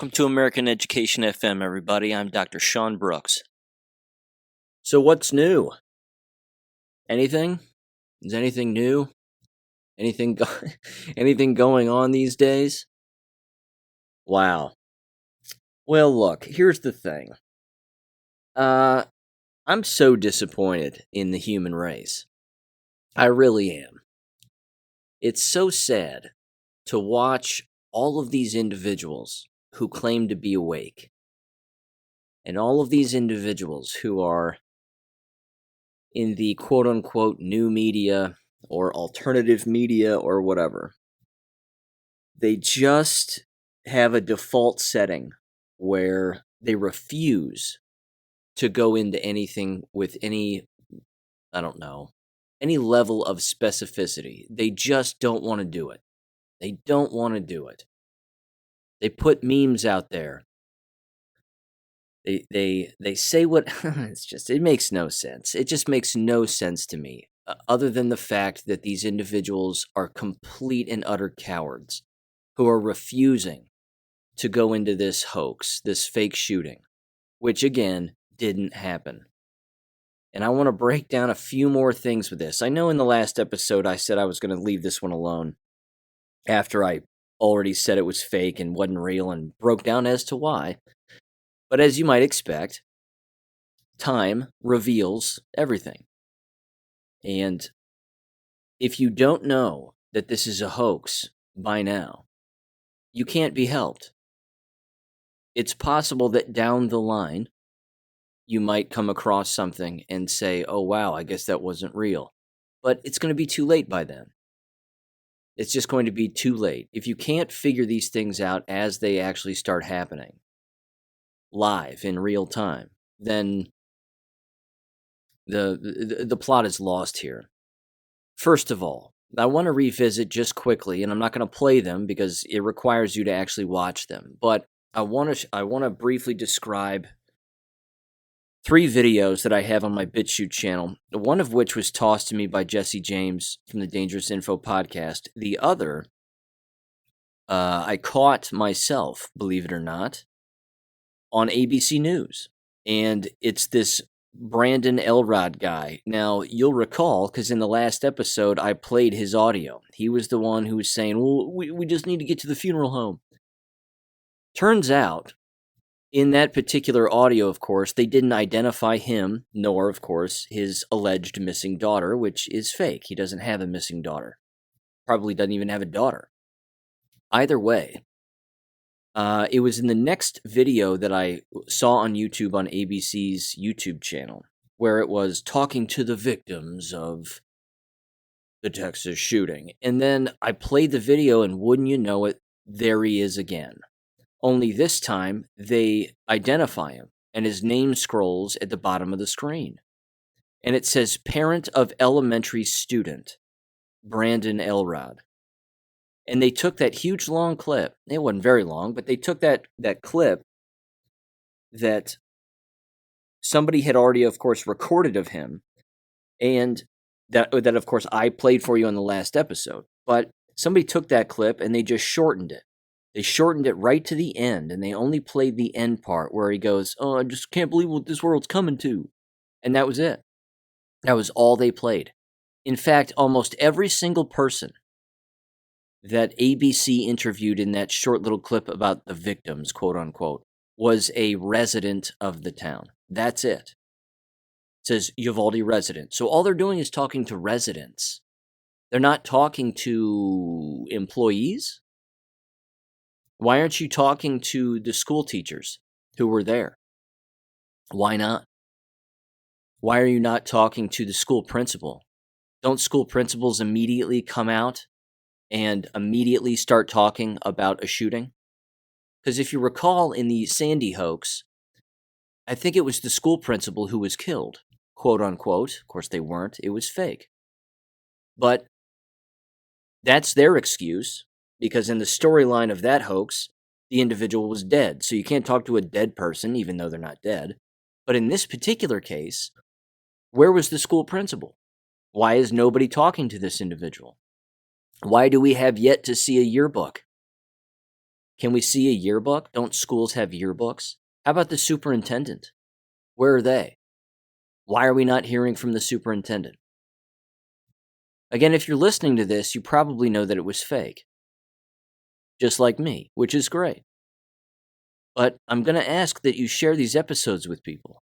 Welcome to American Education FM, everybody. I'm Dr. Sean Brooks. So what's new? Anything? Is anything new? Anything going on these days? Wow. Well, look, here's the thing. I'm so disappointed in the human race. I really am. It's so sad to watch all of these individuals who claim to be awake, and all of these individuals who are in the quote-unquote new media or alternative media or whatever. They just have a default setting where they refuse to go into anything with any level of specificity. They just don't want to do it. They don't want to do it. They put memes out there. They say what it makes no sense. It just makes no sense to me, other than the fact that these individuals are complete and utter cowards who are refusing to go into this hoax, this fake shooting, which again didn't happen. And I want to break down a few more things with this. I know in the last episode I said I was going to leave this one alone after I already said it was fake and wasn't real and broke down as to why. But as you might expect, time reveals everything. And if you don't know that this is a hoax by now, you can't be helped. It's possible that down the line, you might come across something and say, oh wow, I guess that wasn't real. But it's going to be too late by then. It's just going to be too late. If you can't figure these things out as they actually start happening, live in real time, then the plot is lost here. First of all, I want to revisit just quickly, and I'm not going to play them because it requires you to actually watch them, but I want to briefly describe 3 videos that I have on my BitChute channel, one of which was tossed to me by Jesse James from the Dangerous Info podcast. The other, I caught myself, believe it or not, on ABC News. And it's this Brandon Elrod guy. Now, you'll recall, because in the last episode, I played his audio. He was the one who was saying, well, we just need to get to the funeral home. Turns out, in that particular audio, of course, they didn't identify him, nor, of course, his alleged missing daughter, which is fake. He doesn't have a missing daughter. Probably doesn't even have a daughter. Either way, it was in the next video that I saw on YouTube on ABC's YouTube channel, where it was talking to the victims of the Texas shooting. And then I played the video, and wouldn't you know it, there he is again. Only this time, they identify him, and his name scrolls at the bottom of the screen. And it says, parent of elementary student, Brandon Elrod. And they took that huge long clip. It wasn't very long, but they took that clip that somebody had already, of course, recorded of him, and that of course, I played for you on the last episode. But somebody took that clip and they just shortened it. They shortened it right to the end, and they only played the end part where he goes, oh, I just can't believe what this world's coming to. And that was it. That was all they played. In fact, almost every single person that ABC interviewed in that short little clip about the victims, quote unquote, was a resident of the town. That's it. It says Uvalde resident. So all they're doing is talking to residents. They're not talking to employees. Why aren't you talking to the school teachers who were there? Why not? Why are you not talking to the school principal? Don't school principals immediately come out and immediately start talking about a shooting? Because if you recall in the Sandy hoax, I think it was the school principal who was killed, quote unquote. Of course they weren't. It was fake. But that's their excuse, because in the storyline of that hoax, the individual was dead. So you can't talk to a dead person, even though they're not dead. But in this particular case, where was the school principal? Why is nobody talking to this individual? Why do we have yet to see a yearbook? Can we see a yearbook? Don't schools have yearbooks? How about the superintendent? Where are they? Why are we not hearing from the superintendent? Again, if you're listening to this, you probably know that it was fake. Just like me, which is great. But I'm going to ask that you share these episodes with people,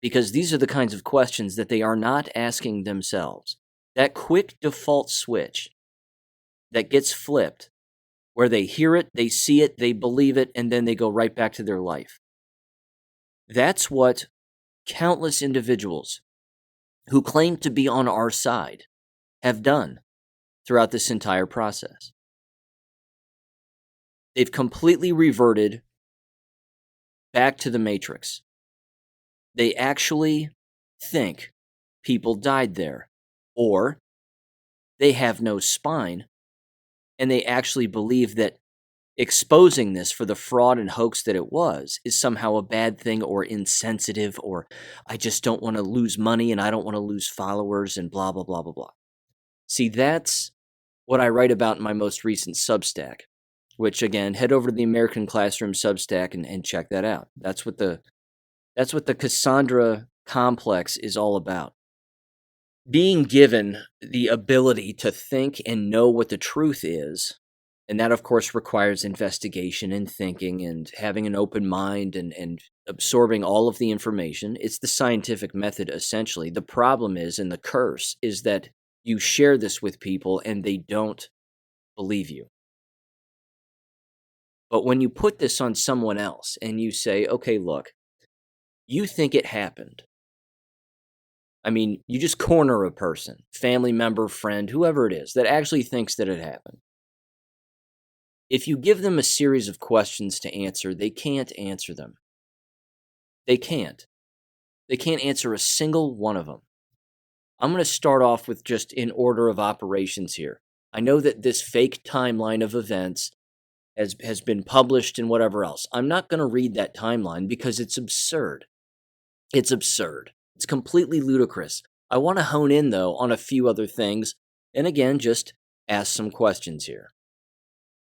because these are the kinds of questions that they are not asking themselves. That quick default switch that gets flipped, where they hear it, they see it, they believe it, and then they go right back to their life. That's what countless individuals who claim to be on our side have done throughout this entire process. They've completely reverted back to the Matrix. They actually think people died there, or they have no spine, and they actually believe that exposing this for the fraud and hoax that it was is somehow a bad thing or insensitive, or I just don't want to lose money and I don't want to lose followers and blah, blah, blah, blah, blah. See, that's what I write about in my most recent Substack, which again, head over to the American Classroom Substack and check that out. That's what the Cassandra complex is all about. Being given the ability to think and know what the truth is, and that, of course, requires investigation and thinking and having an open mind and absorbing all of the information. It's the scientific method, essentially. The problem is, and the curse, is that you share this with people and they don't believe you. But when you put this on someone else and you say, okay, look, you think it happened. I mean, you just corner a person, family member, friend, whoever it is, that actually thinks that it happened. If you give them a series of questions to answer, they can't answer them. They can't. They can't answer a single one of them. I'm going to start off with just in order of operations here. I know that this fake timeline of events has been published and whatever else. I'm not going to read that timeline because it's absurd. It's absurd. It's completely ludicrous. I want to hone in, though, on a few other things, and again, just ask some questions here.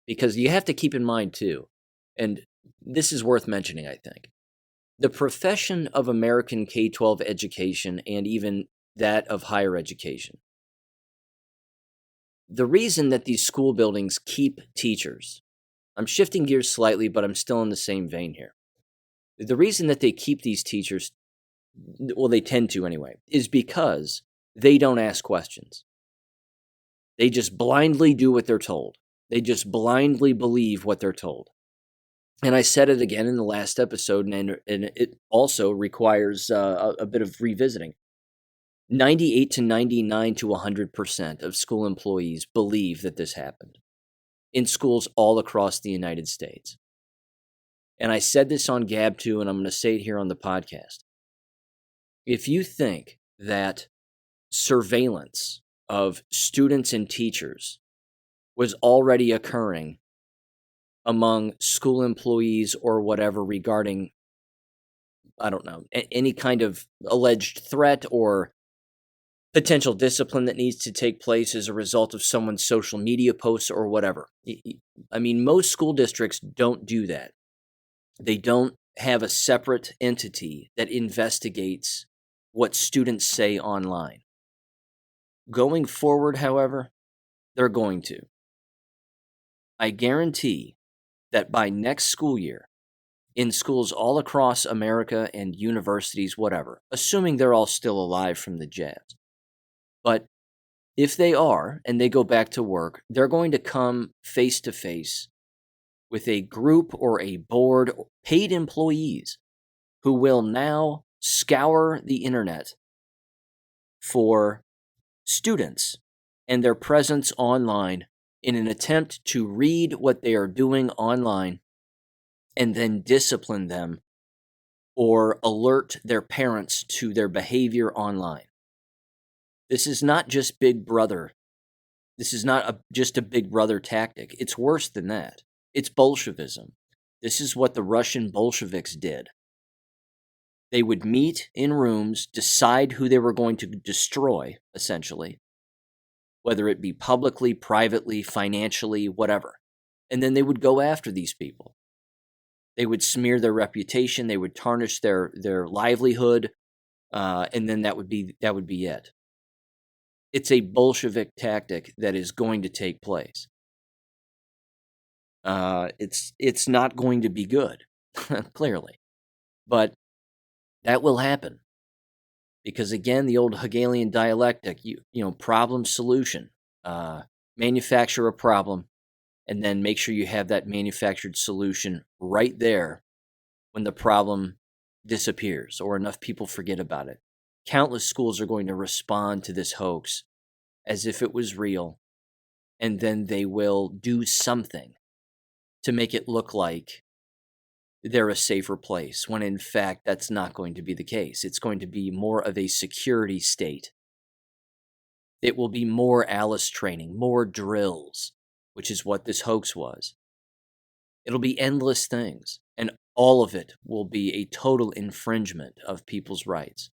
Because you have to keep in mind, too, and this is worth mentioning, I think, the profession of American K-12 education and even that of higher education. The reason that these school buildings keep teachers, I'm shifting gears slightly, but I'm still in the same vein here. The reason that they keep these teachers, well, they tend to anyway, is because they don't ask questions. They just blindly do what they're told. They just blindly believe what they're told. And I said it again in the last episode, and it also requires a bit of revisiting. 98 to 99 to 100% of school employees believe that this happened in schools all across the United States. And I said this on Gab too, and I'm going to say it here on the podcast. If you think that surveillance of students and teachers was already occurring among school employees or whatever regarding, I don't know, any kind of alleged threat or potential discipline that needs to take place as a result of someone's social media posts or whatever. I mean, most school districts don't do that. They don't have a separate entity that investigates what students say online. Going forward, however, they're going to. I guarantee that by next school year, in schools all across America and universities, whatever, assuming they're all still alive from the jabs, but if they are and they go back to work, they're going to come face to face with a group or a board, paid employees, who will now scour the internet for students and their presence online in an attempt to read what they are doing online and then discipline them or alert their parents to their behavior online. This is not just Big Brother. This is not just a Big Brother tactic. It's worse than that. It's Bolshevism. This is what the Russian Bolsheviks did. They would meet in rooms, decide who they were going to destroy, essentially, whether it be publicly, privately, financially, whatever. And then they would go after these people. They would smear their reputation. They would tarnish their livelihood. And then that would be it. It's a Bolshevik tactic that is going to take place. It's not going to be good, clearly. But that will happen. Because again, the old Hegelian dialectic, problem, solution. Manufacture a problem, and then make sure you have that manufactured solution right there when the problem disappears or enough people forget about it. Countless schools are going to respond to this hoax as if it was real, and then they will do something to make it look like they're a safer place, when in fact that's not going to be the case. It's going to be more of a security state. It will be more Alice training, more drills, which is what this hoax was. It'll be endless things, and all of it will be a total infringement of people's rights.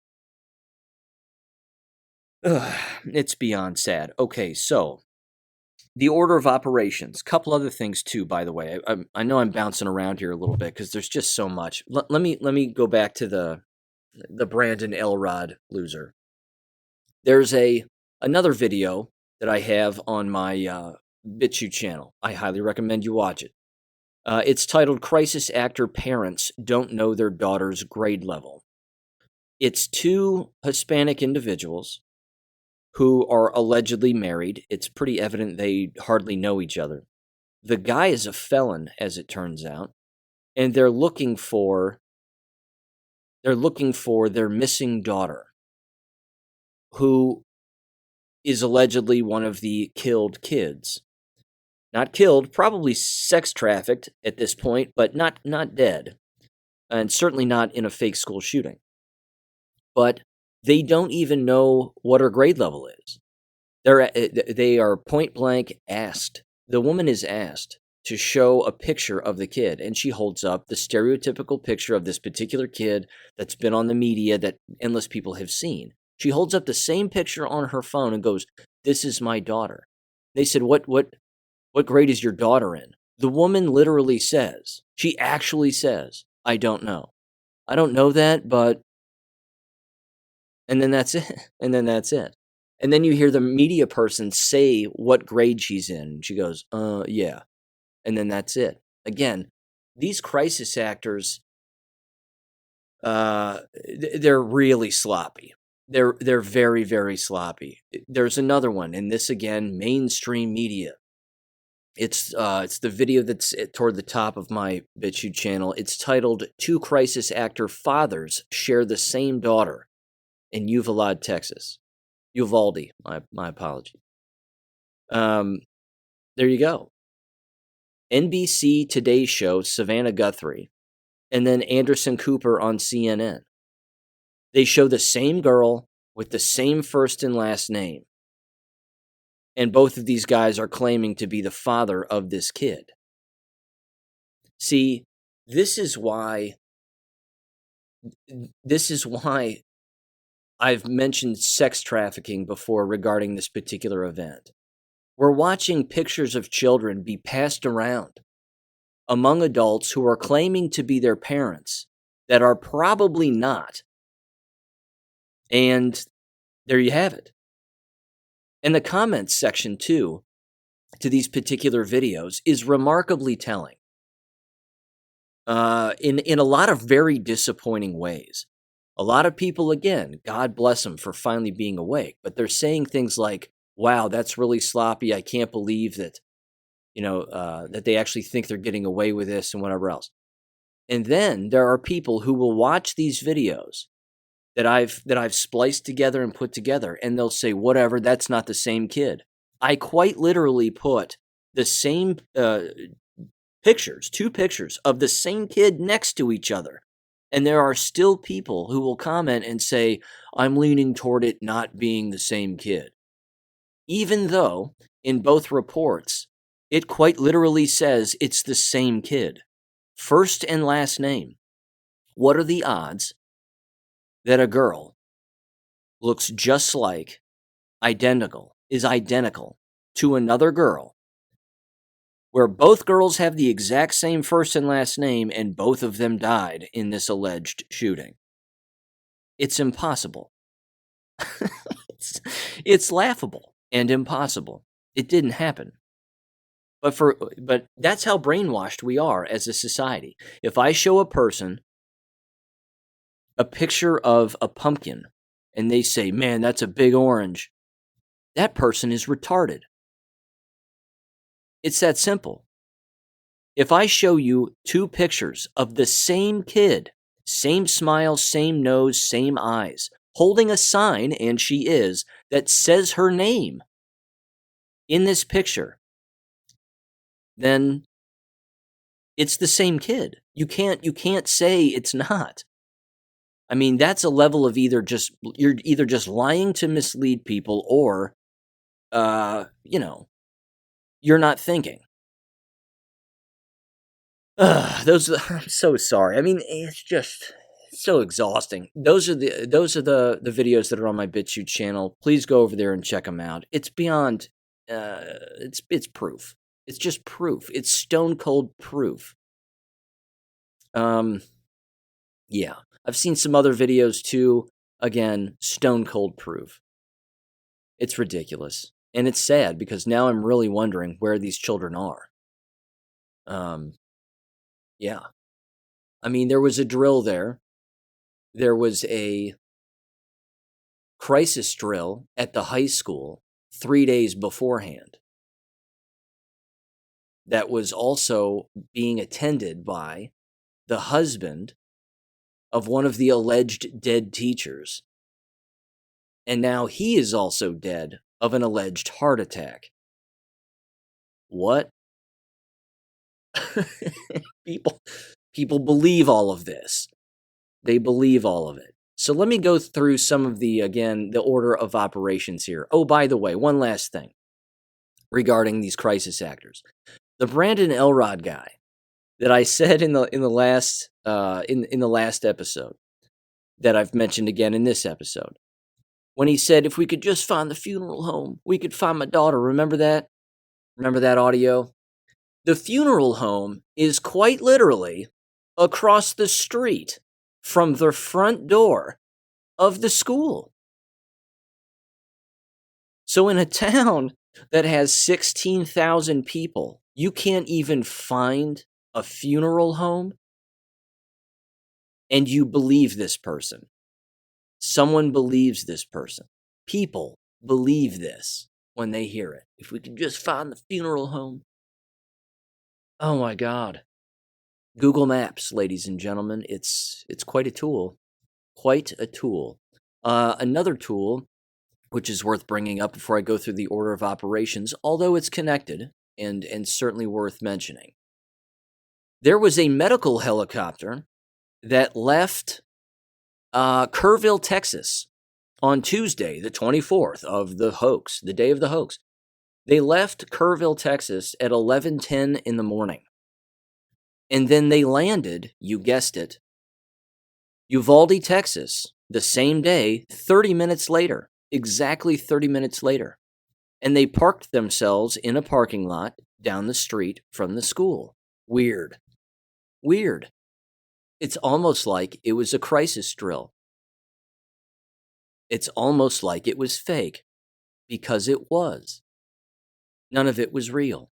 It's beyond sad. Okay, so the order of operations. Couple other things too, by the way. I know I'm bouncing around here a little bit because there's just so much. Let me go back to the Brandon Elrod loser. There's another video that I have on my BitChute channel. I highly recommend you watch it. It's titled "Crisis Actor Parents Don't Know Their Daughter's Grade Level." It's two Hispanic individuals who are allegedly married. It's pretty evident they hardly know each other. The guy is a felon, as it turns out, and they're looking for their missing daughter, who is allegedly one of the killed kids. Not killed, probably sex trafficked at this point, but not dead, and certainly not in a fake school shooting. But they don't even know what her grade level is. They are point blank asked. The woman is asked to show a picture of the kid, and she holds up the stereotypical picture of this particular kid that's been on the media that endless people have seen. She holds up the same picture on her phone and goes, "This is my daughter." They said, "What grade is your daughter in?" The woman literally says, she actually says, "I don't know. I don't know that, but..." And then that's it. And then that's it. And then you hear the media person say what grade she's in. And she goes, yeah. And then that's it. Again, these crisis actors, they're really sloppy. They're very, very sloppy. There's another one, and this again, mainstream media. It's the video that's toward the top of my BitChute channel. It's titled "Two Crisis Actor Fathers Share the Same Daughter in Uvalde, Texas." Uvalde, my apology. There you go. NBC Today Show, Savannah Guthrie, and then Anderson Cooper on CNN. They show the same girl with the same first and last name. And both of these guys are claiming to be the father of this kid. See, this is why I've mentioned sex trafficking before regarding this particular event. We're watching pictures of children be passed around among adults who are claiming to be their parents that are probably not. And there you have it. And the comments section, too, to these particular videos is remarkably telling. In a lot of very disappointing ways. A lot of people, again, God bless them for finally being awake, but they're saying things like, "Wow, that's really sloppy. I can't believe that, that they actually think they're getting away with this," and whatever else. And then there are people who will watch these videos that I've spliced together and put together, and they'll say, "Whatever, that's not the same kid." I quite literally put the same two pictures of the same kid next to each other. And there are still people who will comment and say, "I'm leaning toward it not being the same kid." Even though, in both reports, it quite literally says it's the same kid. First and last name. What are the odds that a girl looks just like, is identical to another girl where both girls have the exact same first and last name and both of them died in this alleged shooting. It's impossible. it's, it's laughable and impossible. It didn't happen. But that's how brainwashed we are as a society. If I show a person a picture of a pumpkin and they say, "Man, that's a big orange," that person is retarded. It's that simple. If I show you two pictures of the same kid, same smile, same nose, same eyes, holding a sign, and she is, that says her name in this picture, then it's the same kid. You can't say it's not. I mean, that's a level of you're either just lying to mislead people or, you're not thinking. I'm so sorry. I mean, it's just so exhausting. Those are the videos that are on my BitChute channel. Please go over there and check them out. It's beyond, it's proof. It's just proof. It's stone cold proof. Yeah. I've seen some other videos too. Again, stone cold proof. It's ridiculous. And it's sad because now I'm really wondering where these children are. Yeah. I mean, there was a drill there. There was a crisis drill at the high school 3 days beforehand that was also being attended by the husband of one of the alleged dead teachers. And now he is also dead of an alleged heart attack. What? People believe all of this. They believe all of it. So let me go through some of the order of operations here. Oh, by the way, one last thing regarding these crisis actors. The Brandon Elrod guy that I said in the last episode, that I've mentioned again in this episode, when he said, if we could just find the funeral home, we could find my daughter. Remember that? Remember that audio? The funeral home is quite literally across the street from the front door of the school. So in a town that has 16,000 people, you can't even find a funeral home? And you believe this person. Someone believes this person. People believe this when they hear it. If we could just find the funeral home. Oh my God. Google Maps, ladies and gentlemen, it's quite a tool. Quite a tool. Another tool, which is worth bringing up before I go through the order of operations, although it's connected and certainly worth mentioning. There was a medical helicopter that left Kerrville, Texas, on Tuesday, the 24th of the hoax, the day of the hoax. They left Kerrville, Texas at 11:10 in the morning. And then they landed, you guessed it, Uvalde, Texas, the same day, 30 minutes later, exactly 30 minutes later. And they parked themselves in a parking lot down the street from the school. Weird. It's almost like it was a crisis drill. It's almost like it was fake, because it was. None of it was real.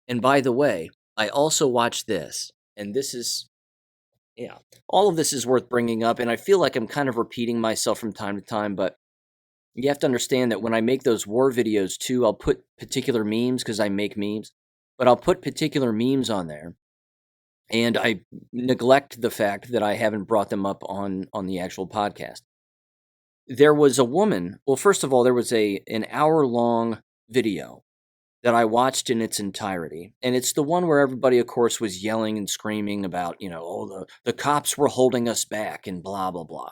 And by the way, I also watched this, and this is, all of this is worth bringing up, and I feel like I'm kind of repeating myself from time to time, but you have to understand that when I make those war videos too, I'll put particular memes, because I make memes, but I'll put particular memes on there, and I neglect the fact that I haven't brought them up on the actual podcast. There was a woman, well, first of all, there was an hour-long video that I watched in its entirety, and it's the one where everybody, of course, was yelling and screaming about, the cops were holding us back and blah, blah, blah.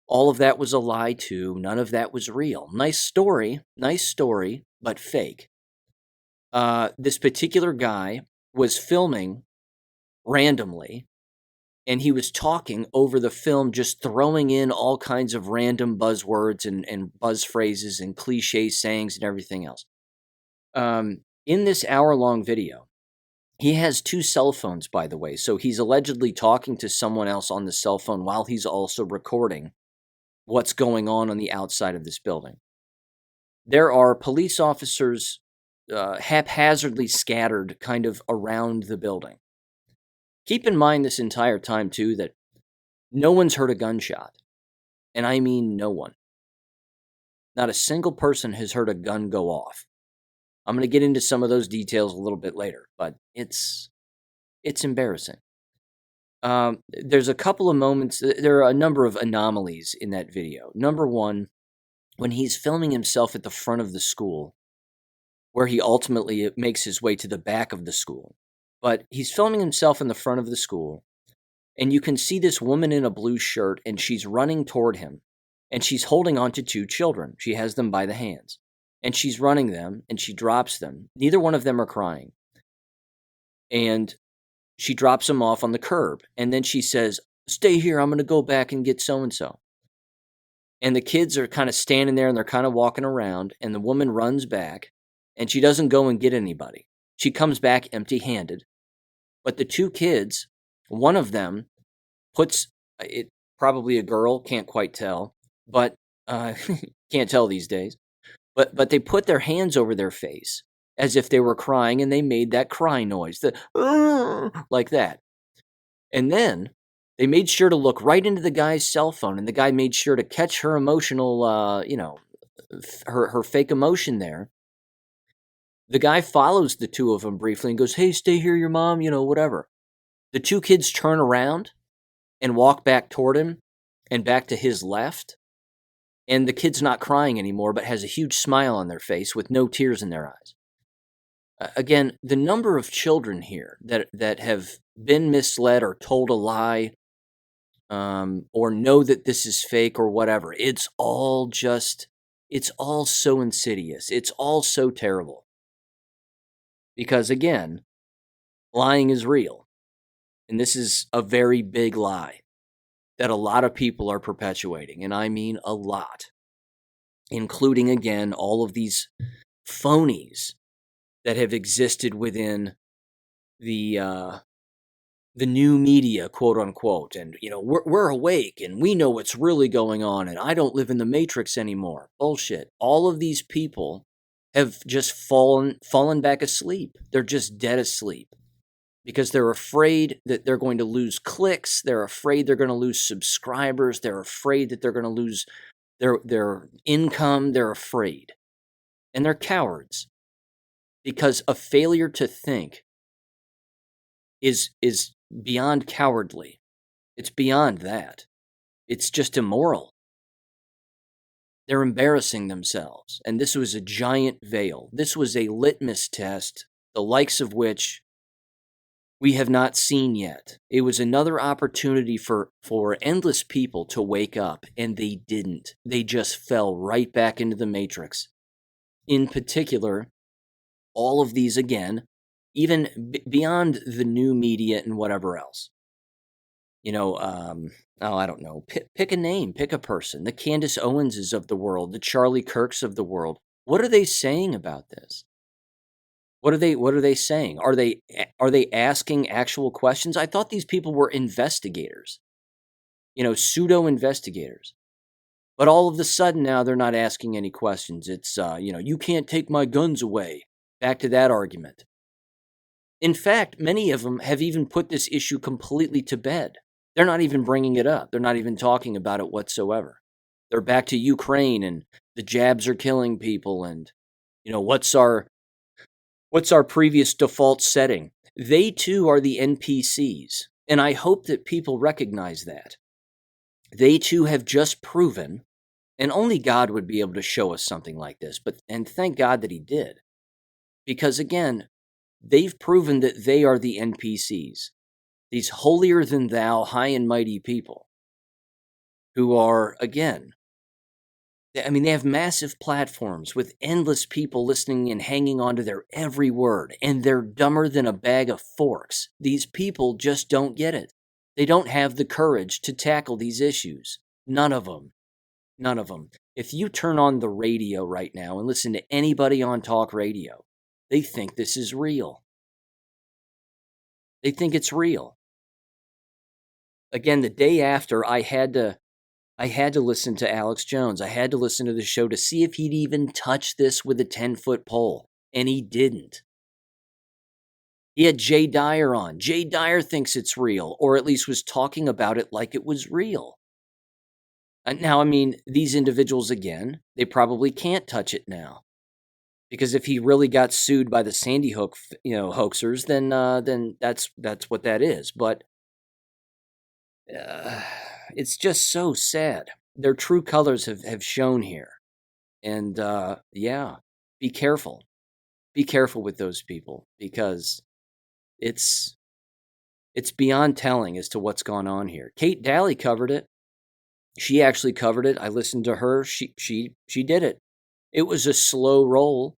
All of that was a lie, too. None of that was real. Nice story, but fake. This particular guy was filming randomly, and he was talking over the film, just throwing in all kinds of random buzzwords and buzz phrases and cliche sayings and everything else. In this hour-long video, he has 2 cell phones, by the way, so he's allegedly talking to someone else on the cell phone while he's also recording what's going on the outside of this building. There are police officers haphazardly scattered kind of around the building. Keep in mind this entire time, too, that no one's heard a gunshot. And I mean no one. Not a single person has heard a gun go off. I'm going to get into some of those details a little bit later, but it's embarrassing. There's a couple of moments, there are a number of anomalies in that video. Number one, when he's filming himself at the front of the school, where he ultimately makes his way to the back of the school. But he's filming himself in the front of the school, and you can see this woman in a blue shirt, and she's running toward him, and she's holding on to 2 children. She has them by the hands, and she's running them, and she drops them. Neither one of them are crying. And she drops them off on the curb, and then she says, "Stay here, I'm going to go back and get so-and-so." And the kids are kind of standing there, and they're kind of walking around, and the woman runs back, and she doesn't go and get anybody. She comes back empty-handed. But the 2 kids, one of them puts, it probably a girl, can't quite tell, but can't tell these days. But they put their hands over their face as if they were crying, and they made that cry noise, like that. And then they made sure to look right into the guy's cell phone, and the guy made sure to catch her emotional, her fake emotion there. The guy follows the 2 of them briefly and goes, "Hey, stay here, your mom," whatever. The 2 kids turn around and walk back toward him and back to his left. And the kid's not crying anymore, but has a huge smile on their face with no tears in their eyes. Again, the number of children here that have been misled or told a lie, or know that this is fake or whatever, it's all so insidious. It's all so terrible. Because again, lying is real. And this is a very big lie that a lot of people are perpetuating. And I mean a lot. Including, again, all of these phonies that have existed within the new media, quote unquote. And, we're awake and we know what's really going on and I don't live in the Matrix anymore. Bullshit. All of these people have just fallen back asleep. They're just dead asleep because they're afraid that they're going to lose clicks. They're afraid they're going to lose subscribers. They're afraid that they're going to lose their income. They're afraid. And they're cowards because a failure to think is beyond cowardly. It's beyond that. It's just immoral. They're embarrassing themselves. And this was a giant veil. This was a litmus test, the likes of which we have not seen yet. It was another opportunity for endless people to wake up, and they didn't. They just fell right back into the Matrix. In particular, all of these, again, even beyond the new media and whatever else. I don't know. Pick a name, pick a person. The Candace Owenses of the world, the Charlie Kirks of the world. What are they saying about this? What are they saying? Are they asking actual questions? I thought these people were investigators. Pseudo investigators. But all of a sudden now they're not asking any questions. It's you can't take my guns away. Back to that argument. In fact, many of them have even put this issue completely to bed. They're not even bringing it up. They're not even talking about it whatsoever. They're back to Ukraine and the jabs are killing people and, what's our previous default setting? They too are the NPCs. And I hope that people recognize that. They too have just proven, and only God would be able to show us something like this, and thank God that he did. Because again, they've proven that they are the NPCs. These holier-than-thou, high and mighty people who are, again, they have massive platforms with endless people listening and hanging on to their every word, and they're dumber than a bag of forks. These people just don't get it. They don't have the courage to tackle these issues. None of them. None of them. If you turn on the radio right now and listen to anybody on talk radio, They think this is real. They think it's real. Again, the day after, I had to listen to Alex Jones. I had to listen to the show to see if he'd even touch this with a 10-foot pole. And he didn't. He had Jay Dyer on. Jay Dyer thinks it's real, or at least was talking about it like it was real. Now, I mean, these individuals, again, they probably can't touch it now. Because if he really got sued by the Sandy Hook, hoaxers, then that's what that is. But it's just so sad. Their true colors have shown here. And yeah, be careful. Be careful with those people, because it's beyond telling as to what's gone on here. Kate Daly covered it. She actually covered it. I listened to her. She did it. It was a slow roll,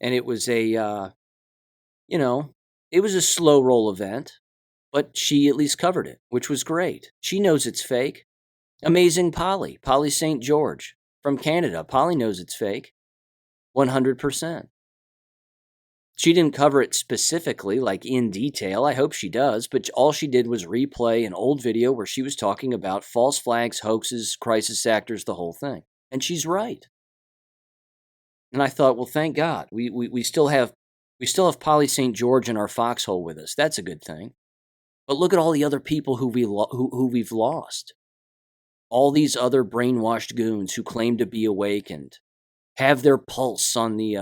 and it was a it was a slow roll event, but she at least covered it, which was great. She knows it's fake. Amazing Polly St. George from Canada. Polly knows it's fake, 100%. She didn't cover it specifically, like in detail. I hope she does, but all she did was replay an old video where she was talking about false flags, hoaxes, crisis actors, the whole thing. And she's right. And I thought, well, thank God. We still have Polly St. George in our foxhole with us. That's a good thing. But look at all the other people who we've lost. All these other brainwashed goons who claim to be awakened, have their pulse on the,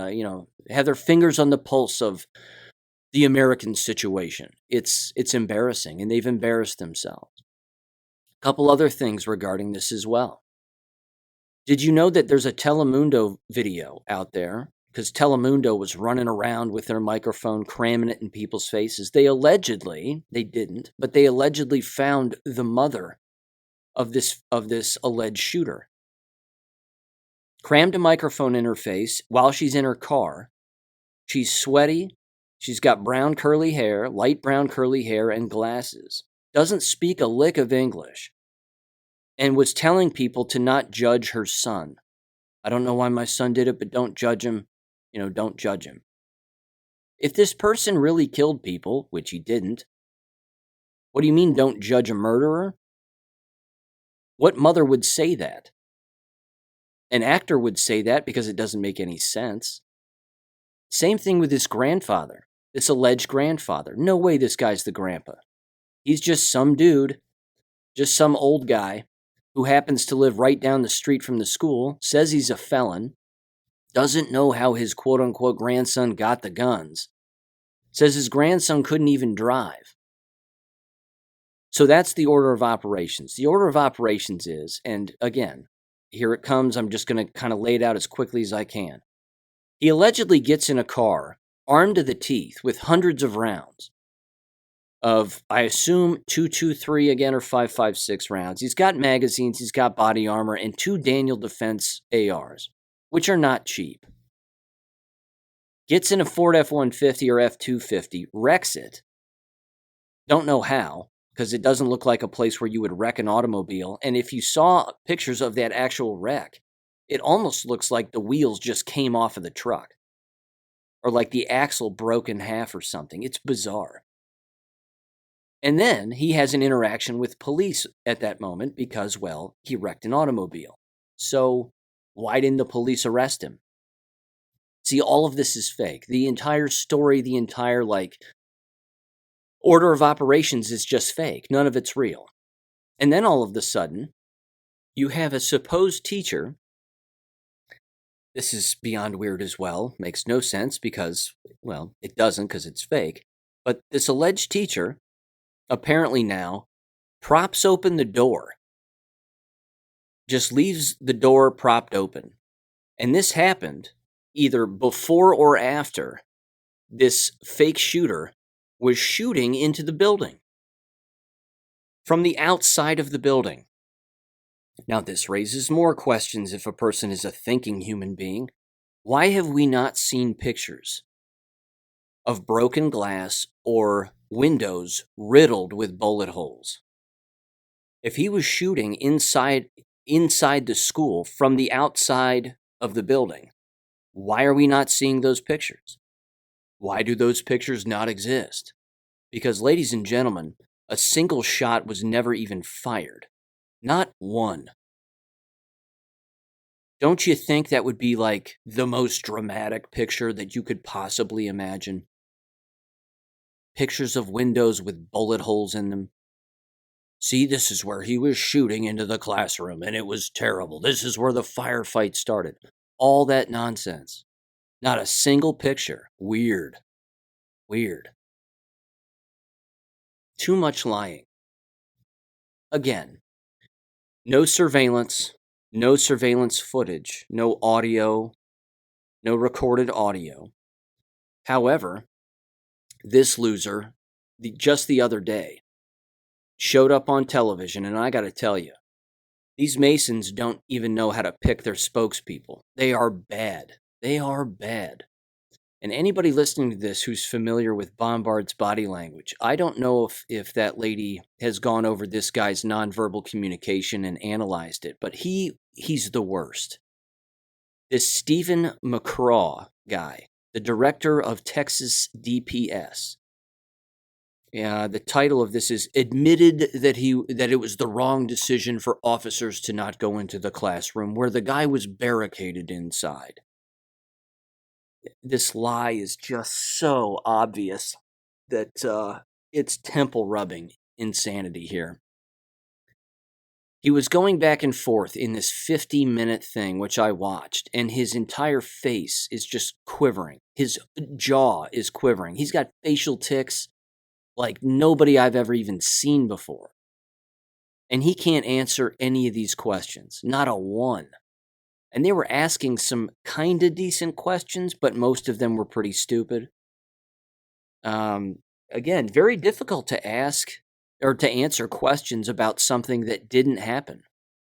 have their fingers on the pulse of the American situation. It's embarrassing, and they've embarrassed themselves. A couple other things regarding this as well. Did you know that there's a Telemundo video out there? Because Telemundo was running around with their microphone, cramming it in people's faces. They didn't, but they allegedly found the mother of this alleged shooter. Crammed a microphone in her face while she's in her car. She's sweaty. She's got brown curly hair, light brown curly hair, and glasses. Doesn't speak a lick of English. And was telling people to not judge her son. I don't know why my son did it, but don't judge him. Don't judge him. If this person really killed people, which he didn't, what do you mean don't judge a murderer? What mother would say that? An actor would say that because it doesn't make any sense. Same thing with this grandfather, this alleged grandfather. No way this guy's the grandpa. He's just some dude, just some old guy who happens to live right down the street from the school, says he's a felon, doesn't know how his quote-unquote grandson got the guns, says his grandson couldn't even drive. So that's the order of operations. The order of operations is, and again, here it comes, I'm just going to kind of lay it out as quickly as I can. He allegedly gets in a car, armed to the teeth, with hundreds of rounds of, I assume, 223 again, or 5.56 rounds. He's got magazines, he's got body armor, and 2 Daniel Defense ARs, which are not cheap. Gets in a Ford F-150 or F-250, wrecks it. Don't know how, because it doesn't look like a place where you would wreck an automobile. And if you saw pictures of that actual wreck, it almost looks like the wheels just came off of the truck. Or like the axle broke in half or something. It's bizarre. And then he has an interaction with police at that moment because, well, he wrecked an automobile. So why didn't the police arrest him? See, all of this is fake. The entire story, the entire, order of operations is just fake. None of it's real. And then all of a sudden, you have a supposed teacher. This is beyond weird as well. Makes no sense because, well, it doesn't because it's fake. But this alleged teacher apparently now props open the door. Just leaves the door propped open. And this happened either before or after this fake shooter was shooting into the building from the outside of the building. Now, this raises more questions if a person is a thinking human being. Why have we not seen pictures of broken glass or windows riddled with bullet holes? If he was shooting inside the school from the outside of the building, why are we not seeing those pictures? Why do those pictures not exist? Because, ladies and gentlemen, a single shot was never even fired. Not one. Don't you think that would be like the most dramatic picture that you could possibly imagine? Pictures of windows with bullet holes in them. See, this is where he was shooting into the classroom, and it was terrible. This is where the firefight started. All that nonsense. Not a single picture. Weird. Weird. Too much lying. Again, no surveillance footage, no audio, no recorded audio. However, this loser, just the other day, showed up on television, and I got to tell you, these Masons don't even know how to pick their spokespeople. They are bad. They are bad. And anybody listening to this who's familiar with Bombard's body language, I don't know if that lady has gone over this guy's nonverbal communication and analyzed it, but he's the worst. This Stephen McCraw guy, the director of Texas DPS. The title of this is admitted that it was the wrong decision for officers to not go into the classroom where the guy was barricaded inside. This lie is just so obvious that it's temple rubbing insanity here. He was going back and forth in this 50-minute thing, which I watched, and his entire face is just quivering. His jaw is quivering. He's got facial tics like nobody I've ever even seen before. And he can't answer any of these questions, not a one. And they were asking some kind of decent questions, but most of them were pretty stupid. Again, very difficult to ask or to answer questions about something that didn't happen,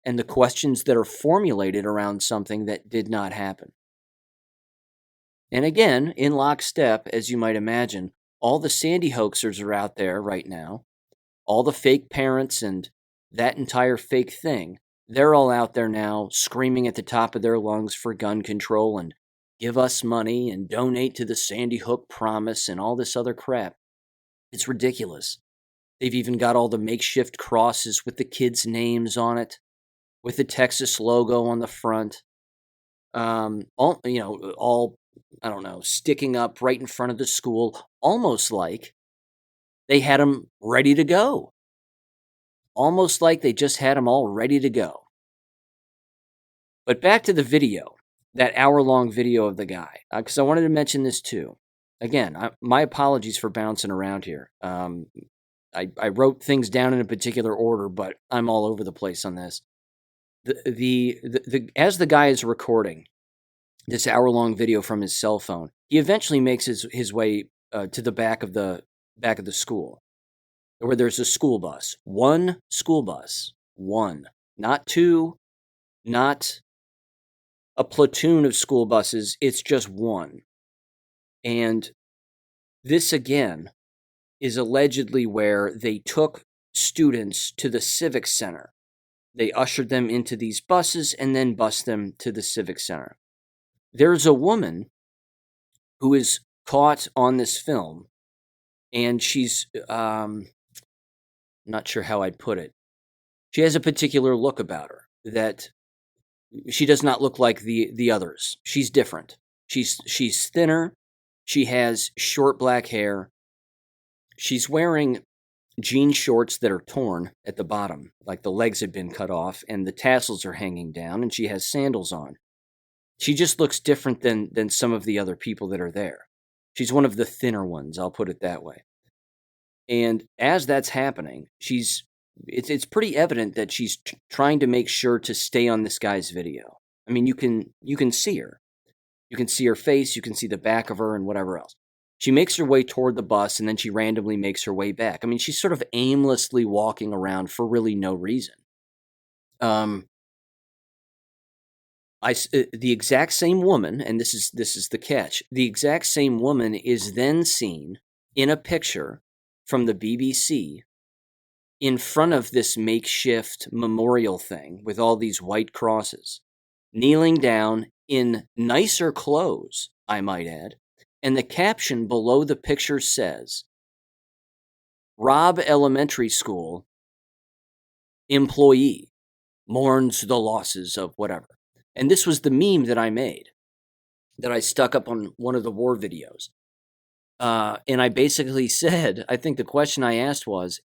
and the questions that are formulated around something that did not happen. And again, in lockstep, as you might imagine, all the Sandy hoaxers are out there right now. All the fake parents and that entire fake thing, they're all out there now screaming at the top of their lungs for gun control and give us money and donate to the Sandy Hook Promise and all this other crap. It's ridiculous. They've even got all the makeshift crosses with the kids' names on it, with the Texas logo on the front. All I don't know, sticking up right in front of the school, almost like they had them ready to go. Almost like they just had them all ready to go. But back to the video, that hour-long video of the guy, because I wanted to mention this too. Again, my apologies for bouncing around here. I wrote things down in a particular order, but I'm all over the place on this. As the guy is recording this hour-long video from his cell phone, he eventually makes his way to the back of the school, where there's a school bus. One school bus. One. Not two. Not a platoon of school buses. It's just one. And this, again, is allegedly where they took students to the Civic Center. They ushered them into these buses and then bused them to the Civic Center. There's a woman who is caught on this film, and she's, not sure how I'd put it. She has a particular look about her that she does not look like the others. She's different. She's thinner. She has short black hair. She's wearing jean shorts that are torn at the bottom, like the legs had been cut off, and the tassels are hanging down, and she has sandals on. She just looks different than some of the other people that are there. She's one of the thinner ones, I'll put it that way. And as that's happening, it's pretty evident that she's trying to make sure to stay on this guy's video. I mean, you can see her. You can see her face, you can see the back of her and whatever else. She makes her way toward the bus, and then she randomly makes her way back. I mean, she's sort of aimlessly walking around for really no reason. The exact same woman, and this is the catch, the exact same woman is then seen in a picture from the BBC in front of this makeshift memorial thing with all these white crosses, kneeling down in nicer clothes, I might add, And the caption below the picture says, Robb Elementary School employee mourns the losses of whatever. And this was the meme that I made, that I stuck up on one of the war videos. And I basically said, I think the question I asked was,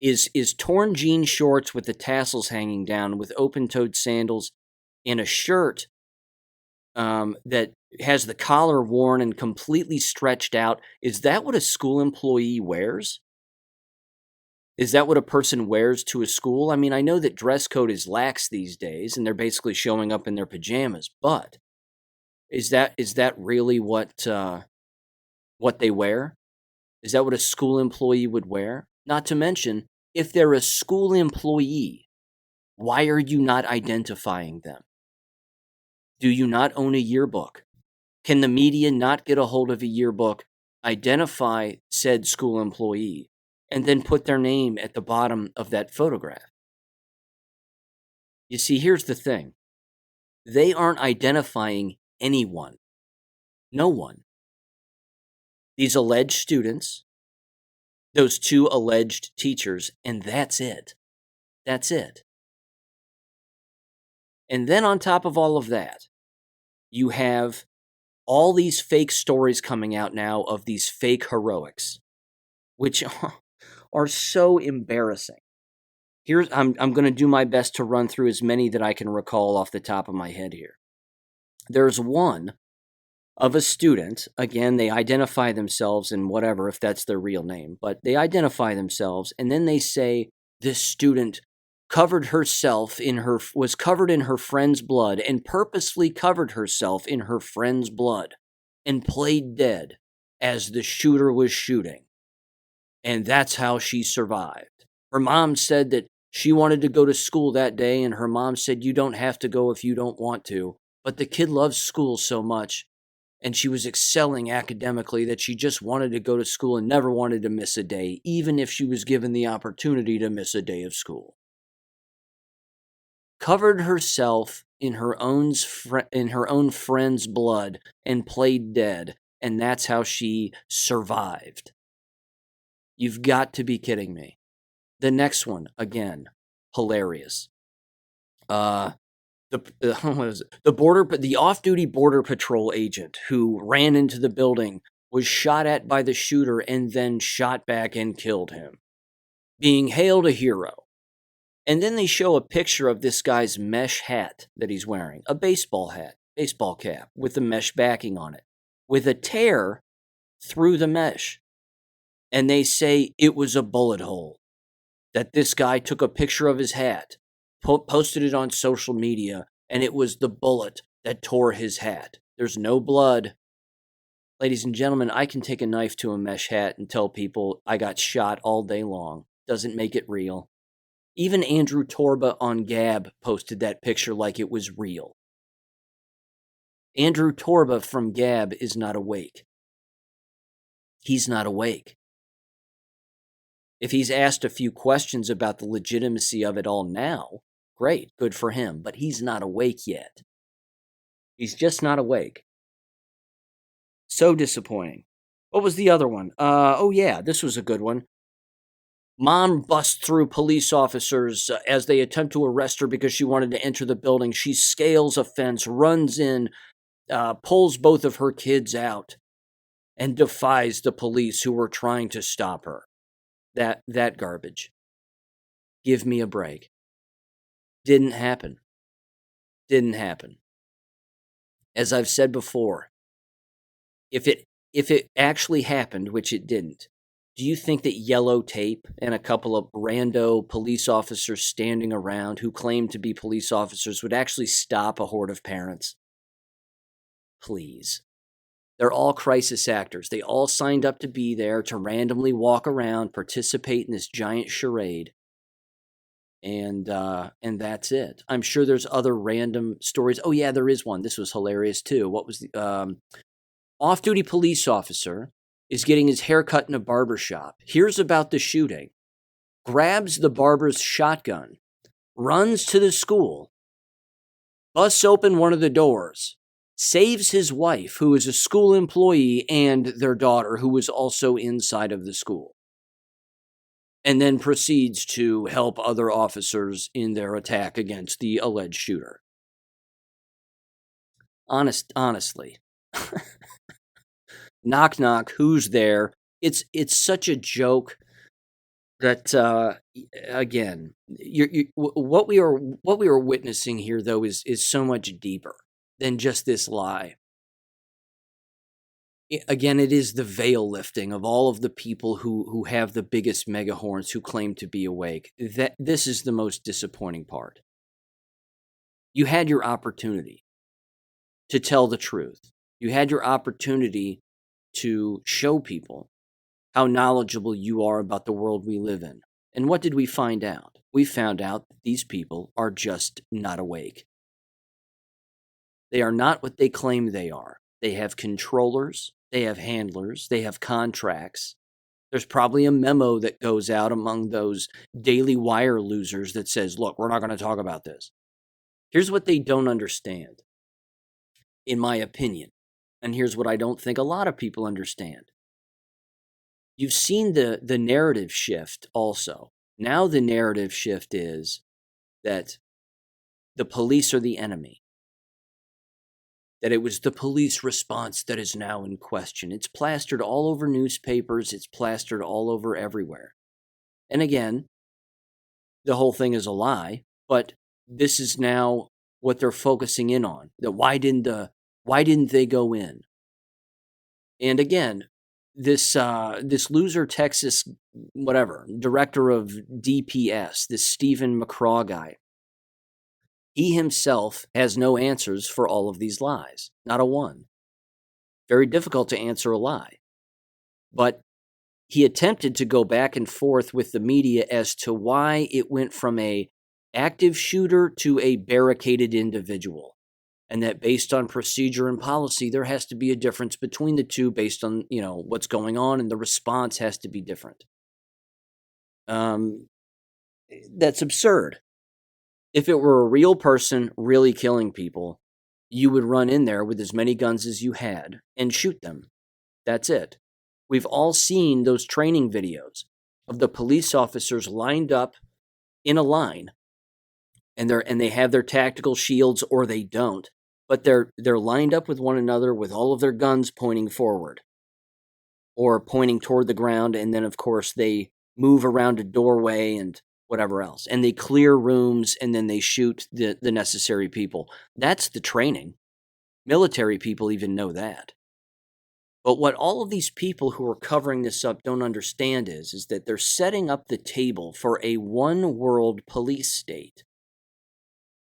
is torn jean shorts with the tassels hanging down, with open-toed sandals, and a shirt that has the collar worn and completely stretched out, is that what a school employee wears? Is that what a person wears to a school? I mean, I know that dress code is lax these days, and they're basically showing up in their pajamas, but is that really what they wear? Is that what a school employee would wear? Not to mention, if they're a school employee, why are you not identifying them? Do you not own a yearbook? Can the media not get a hold of a yearbook, identify said school employee, and then put their name at the bottom of that photograph? You see, here's the thing. They aren't identifying anyone. No one. These alleged students, those two alleged teachers, and that's it. That's it. And then on top of all of that, you have all these fake stories coming out now of these fake heroics, which are so embarrassing. I'm going to do my best to run through as many that I can recall off the top of my head here. There's one of a student, again, they identify themselves in whatever, if that's their real name, but they identify themselves, and then they say this student was covered in her friend's blood, and purposely covered herself in her friend's blood, and played dead as the shooter was shooting. And that's how she survived. Her mom said that she wanted to go to school that day, and her mom said, you don't have to go if you don't want to. But the kid loves school so much, and she was excelling academically, that she just wanted to go to school and never wanted to miss a day, even if she was given the opportunity to miss a day of school. Covered herself in her own friend's blood and played dead, and that's how she survived. You've got to be kidding me. The next one, again, hilarious. The off-duty border patrol agent who ran into the building was shot at by the shooter and then shot back and killed him, being hailed a hero. And then they show a picture of this guy's mesh hat that he's wearing, a baseball cap with a mesh backing on it, with a tear through the mesh. And they say it was a bullet hole, that this guy took a picture of his hat, posted it on social media, and it was the bullet that tore his hat. There's no blood. Ladies and gentlemen, I can take a knife to a mesh hat and tell people I got shot all day long. Doesn't make it real. Even Andrew Torba on Gab posted that picture like it was real. Andrew Torba from Gab is not awake. He's not awake. If he's asked a few questions about the legitimacy of it all now, great, good for him, but he's not awake yet. He's just not awake. So disappointing. What was the other one? This was a good one. Mom busts through police officers as they attempt to arrest her because she wanted to enter the building. She scales a fence, runs in, pulls both of her kids out, and defies the police who were trying to stop her. That garbage. Give me a break. Didn't happen. As I've said before, if it actually happened, which it didn't, do you think that yellow tape and a couple of rando police officers standing around who claimed to be police officers would actually stop a horde of parents? Please. They're all crisis actors. They all signed up to be there to randomly walk around, participate in this giant charade. And that's it. I'm sure there's other random stories. Oh yeah, there is one. This was hilarious too. What was the off-duty police officer is getting his hair cut in a barber shop, hears about the shooting, grabs the barber's shotgun, runs to the school, busts open one of the doors, saves his wife, who is a school employee, and their daughter, who was also inside of the school, and then proceeds to help other officers in their attack against the alleged shooter. Honestly. Knock, knock, who's there? It's such a joke that, again, what we are witnessing here, though, is so much deeper than just this lie. Again, it is the veil lifting of all of the people who have the biggest mega horns, who claim to be awake. This is the most disappointing part. You had your opportunity to tell the truth. You had your opportunity to show people how knowledgeable you are about the world we live in. And what did we find out? We found out that these people are just not awake. They are not what they claim they are. They have controllers, they have handlers, they have contracts. There's probably a memo that goes out among those Daily Wire losers that says, look, we're not going to talk about this. Here's what they don't understand, in my opinion. And here's what I don't think a lot of people understand. You've seen the narrative shift also. Now the narrative shift is that the police are the enemy. That it was the police response that is now in question. It's plastered all over newspapers. It's plastered all over everywhere. And again, the whole thing is a lie, but this is now what they're focusing in on. That why didn't they go in? And again, this loser Texas director of DPS, this Stephen McCraw guy, he himself has no answers for all of these lies. Not a one. Very difficult to answer a lie. But he attempted to go back and forth with the media as to why it went from a active shooter to a barricaded individual. And that based on procedure and policy, there has to be a difference between the two based on, what's going on, and the response has to be different. That's absurd. If it were a real person really killing people, you would run in there with as many guns as you had and shoot them. That's it. We've all seen those training videos of the police officers lined up in a line, and they have their tactical shields, or they don't, but they're lined up with one another with all of their guns pointing forward or pointing toward the ground, and then of course they move around a doorway and whatever else, and they clear rooms, and then they shoot the necessary people. That's the training. Military people even know that. But what all of these people who are covering this up don't understand is that they're setting up the table for a one-world police state.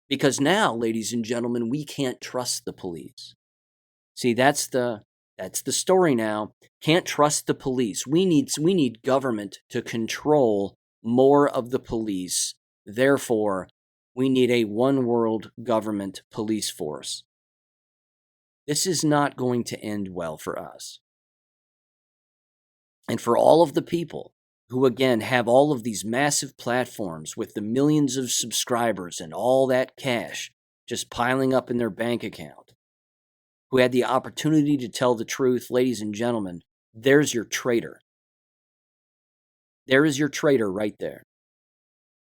Because now, ladies and gentlemen, we can't trust the police. See, that's the story now. Can't trust the police. We need government to control more of the police. Therefore, we need a one-world government police force. This is not going to end well for us. And for all of the people who, again, have all of these massive platforms with the millions of subscribers and all that cash just piling up in their bank account, who had the opportunity to tell the truth, ladies and gentlemen, there's your traitor. There is your traitor right there.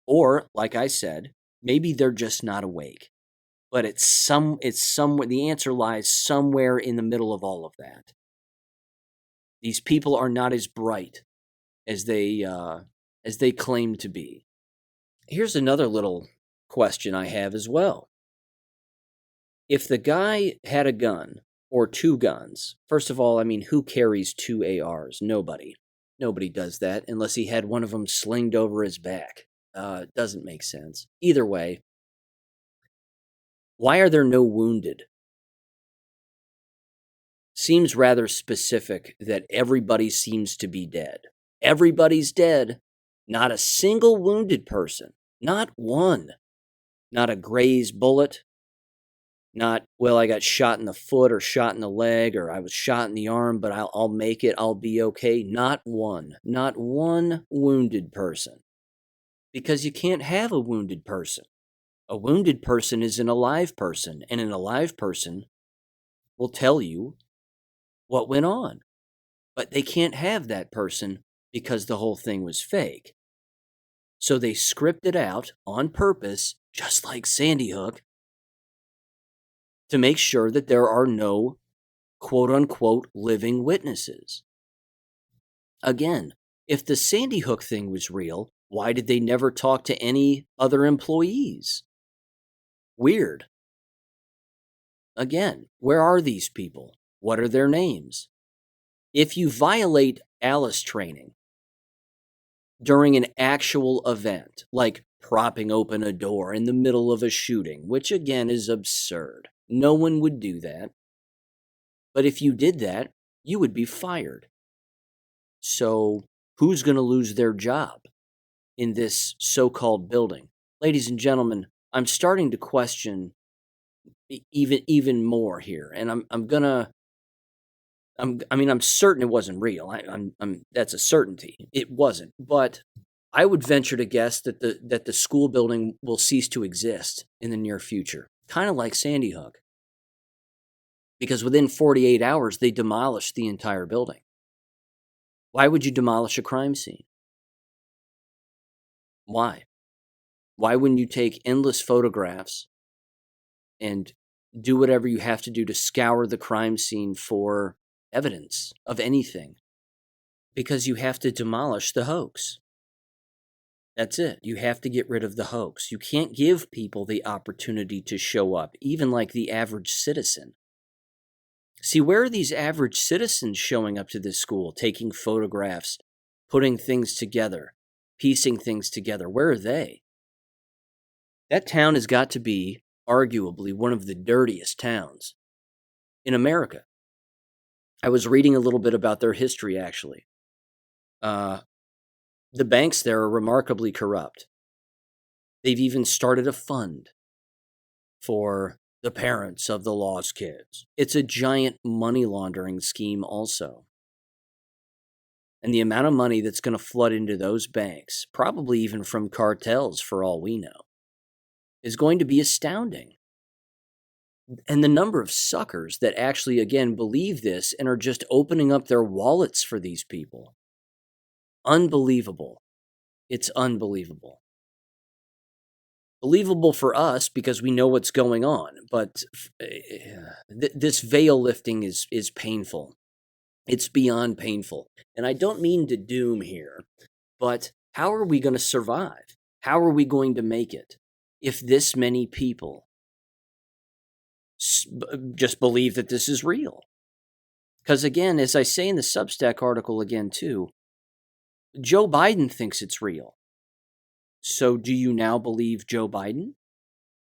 Or, like I said, maybe they're just not awake. But it's somewhere, the answer lies somewhere in the middle of all of that. These people are not as bright as they claim to be. Here's another little question I have as well. If the guy had a gun or two guns, first of all, who carries two ARs? Nobody. Nobody does that unless he had one of them slinged over his back. It doesn't make sense. Either way, why are there no wounded? Seems rather specific that everybody seems to be dead. Everybody's dead. Not a single wounded person. Not one. Not a grazed bullet. Not, well, I got shot in the foot or shot in the leg or I was shot in the arm, but I'll make it. I'll be okay. Not one. Not one wounded person. Because you can't have a wounded person. A wounded person is an alive person, and an alive person will tell you what went on. But they can't have that person because the whole thing was fake. So they script it out on purpose, just like Sandy Hook, to make sure that there are no quote-unquote living witnesses. Again, if the Sandy Hook thing was real, why did they never talk to any other employees? Weird. Again, where are these people? What are their names? If you violate Alice training during an actual event, like propping open a door in the middle of a shooting, which again is absurd. No one would do that. But if you did that, you would be fired. So who's going to lose their job in this so-called building? Ladies and gentlemen, I'm starting to question even more here, and I'm certain it wasn't real. That's a certainty. It wasn't, but I would venture to guess that the school building will cease to exist in the near future, kind of like Sandy Hook, because within 48 hours they demolished the entire building. Why would you demolish a crime scene? Why? Why wouldn't you take endless photographs and do whatever you have to do to scour the crime scene for evidence of anything? Because you have to demolish the hoax. That's it. You have to get rid of the hoax. You can't give people the opportunity to show up, even like the average citizen. See, where are these average citizens showing up to this school, taking photographs, putting things together, piecing things together? Where are they? That town has got to be arguably one of the dirtiest towns in America. I was reading a little bit about their history, actually. The banks there are remarkably corrupt. They've even started a fund for the parents of the lost kids. It's a giant money laundering scheme also. And the amount of money that's going to flood into those banks, probably even from cartels for all we know, is going to be astounding. And the number of suckers that actually, again, believe this and are just opening up their wallets for these people. Unbelievable. It's unbelievable. Believable for us because we know what's going on, but this veil lifting is painful. It's beyond painful. And I don't mean to doom here, but how are we going to survive? How are we going to make it if this many people just believe that this is real? Because again, as I say in the Substack article again too, Joe Biden thinks it's real. So do you now believe Joe Biden?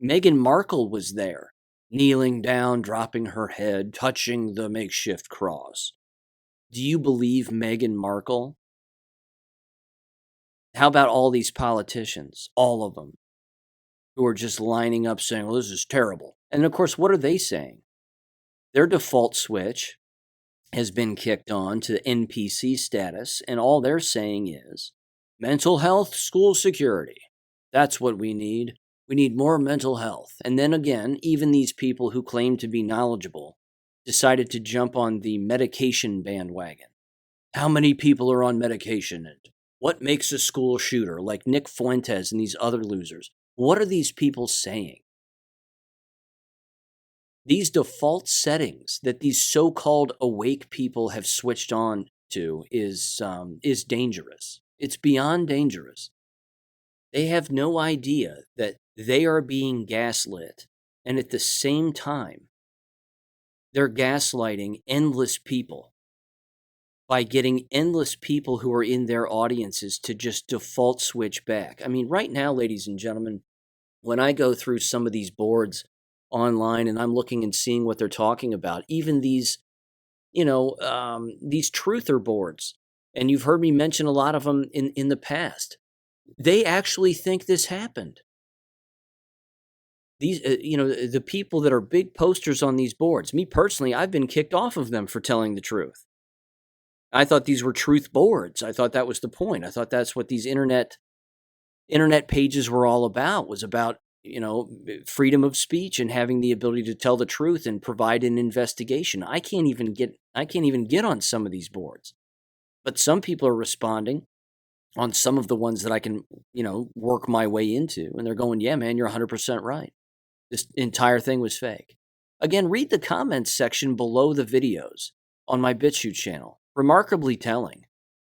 Meghan Markle was there, kneeling down, dropping her head, touching the makeshift cross. Do you believe Meghan Markle? How about all these politicians, all of them, who are just lining up saying, well, this is terrible. And of course, what are they saying? Their default switch has been kicked on to NPC status, and all they're saying is, mental health, school security. That's what we need. We need more mental health. And then again, even these people who claim to be knowledgeable decided to jump on the medication bandwagon. How many people are on medication? And what makes a school shooter? Like Nick Fuentes and these other losers. What are these people saying? These default settings that these so-called awake people have switched on to is dangerous. It's beyond dangerous. They have no idea that they are being gaslit, and at the same time, they're gaslighting endless people by getting endless people who are in their audiences to just default switch back. I mean, right now, ladies and gentlemen, when I go through some of these boards online and I'm looking and seeing what they're talking about, even these, these truther boards, and you've heard me mention a lot of them in the past, they actually think this happened. These, the people that are big posters on these boards, me personally, I've been kicked off of them for telling the truth. I thought these were truth boards. I thought that was the point. I thought that's what these internet pages were all about, was about freedom of speech and having the ability to tell the truth and provide an investigation. I can't even get on some of these boards. But some people are responding on some of the ones that I can, work my way into, and they're going, "Yeah, man, you're 100% right. This entire thing was fake." Again, read the comments section below the videos on my BitChute channel. Remarkably telling.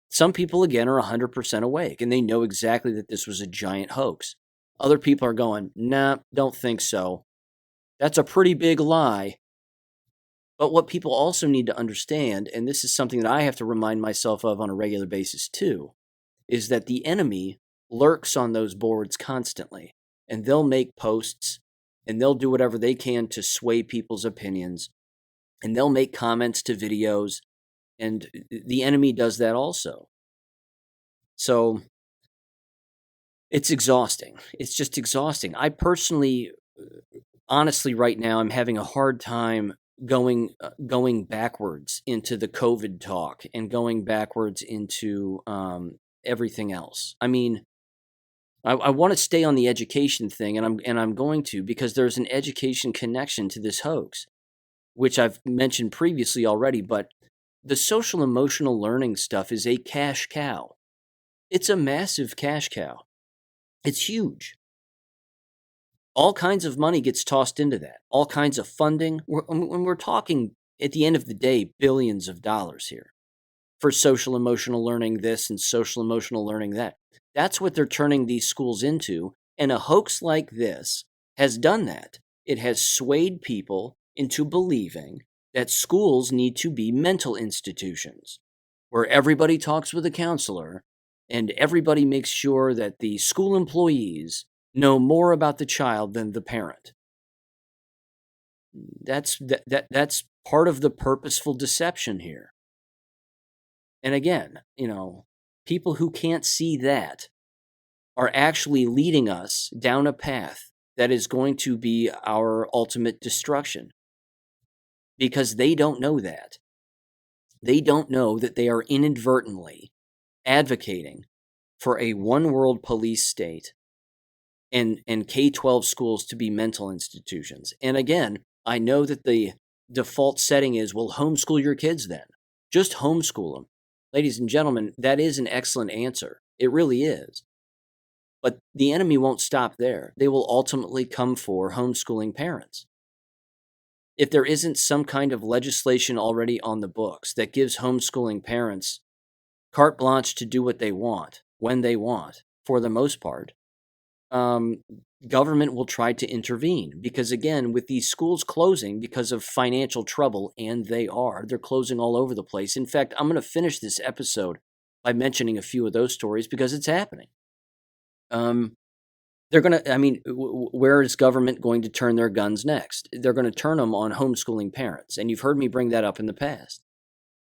Some people, again, are 100% awake, and they know exactly that this was a giant hoax. Other people are going, "Nah, don't think so. That's a pretty big lie." But what people also need to understand, and this is something that I have to remind myself of on a regular basis too, is that the enemy lurks on those boards constantly, and they'll make posts, and they'll do whatever they can to sway people's opinions, and they'll make comments to videos, and the enemy does that also. So it's exhausting. It's just exhausting. I personally, honestly, right now, I'm having a hard time going backwards into the COVID talk and going backwards into everything else. I mean, I want to stay on the education thing, and I'm going to, because there's an education connection to this hoax, which I've mentioned previously already. But the social emotional learning stuff is a cash cow. It's a massive cash cow. It's huge. All kinds of money gets tossed into that. All kinds of funding. When we're talking, at the end of the day, billions of dollars here for social emotional learning this and social emotional learning that. That's what they're turning these schools into. And a hoax like this has done that. It has swayed people into believing that schools need to be mental institutions where everybody talks with a counselor and everybody makes sure that the school employees know more about the child than the parent. That's part of the purposeful deception here. And again, people who can't see that are actually leading us down a path that is going to be our ultimate destruction, because they don't know that. They don't know that they are inadvertently advocating for a one-world police state and K-12 schools to be mental institutions. And again, I know that the default setting is, well, homeschool your kids then. Just homeschool them. Ladies and gentlemen, that is an excellent answer. It really is. But the enemy won't stop there. They will ultimately come for homeschooling parents. If there isn't some kind of legislation already on the books that gives homeschooling parents carte blanche to do what they want, when they want, for the most part, government will try to intervene. Because again, with these schools closing because of financial trouble, and they're closing all over the place. In fact, I'm going to finish this episode by mentioning a few of those stories because it's happening. They're going to, where is government going to turn their guns next? They're going to turn them on homeschooling parents. And you've heard me bring that up in the past.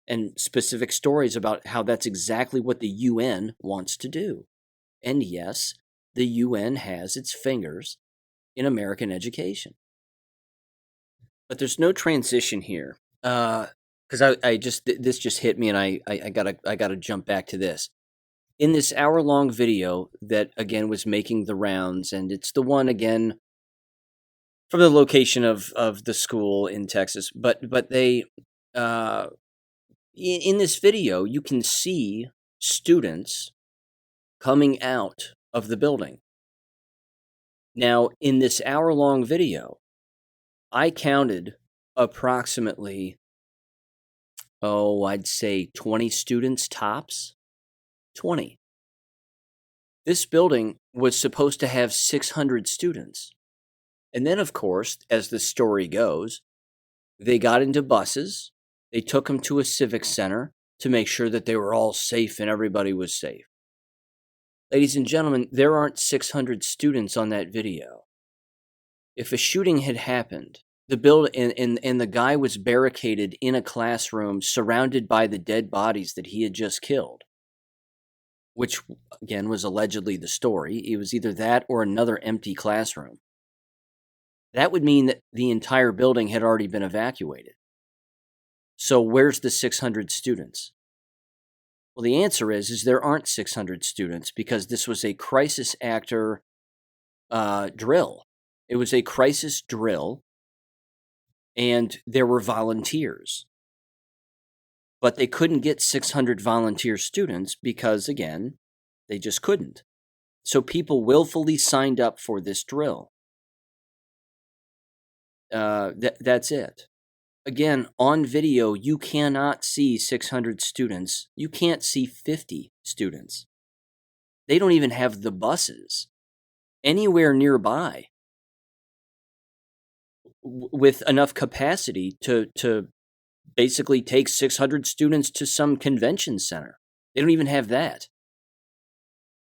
And specific stories about how that's exactly what the UN wants to do. And yes, the UN has its fingers in American education. But there's no transition here. Because this just hit me, and I gotta jump back to this. In this hour-long video that, again, was making the rounds, and it's the one, again, from the location of the school in Texas, but they, in this video, you can see students coming out of the building. Now, in this hour-long video, I counted approximately, I'd say 20 students tops. 20. This building was supposed to have 600 students. And then, of course, as the story goes, they got into buses. They took them to a civic center to make sure that they were all safe and everybody was safe. Ladies and gentlemen, there aren't 600 students on that video. If a shooting had happened, the building and the guy was barricaded in a classroom surrounded by the dead bodies that he had just killed, which, again, was allegedly the story. It was either that or another empty classroom. That would mean that the entire building had already been evacuated. So where's the 600 students? Well, the answer is there aren't 600 students because this was a crisis actor drill. It was a crisis drill, and there were volunteers. But they couldn't get 600 volunteer students because, again, they just couldn't. So people willfully signed up for this drill. That's it. Again, on video, you cannot see 600 students. You can't see 50 students. They don't even have the buses anywhere nearby with enough capacity to basically take 600 students to some convention center. They don't even have that.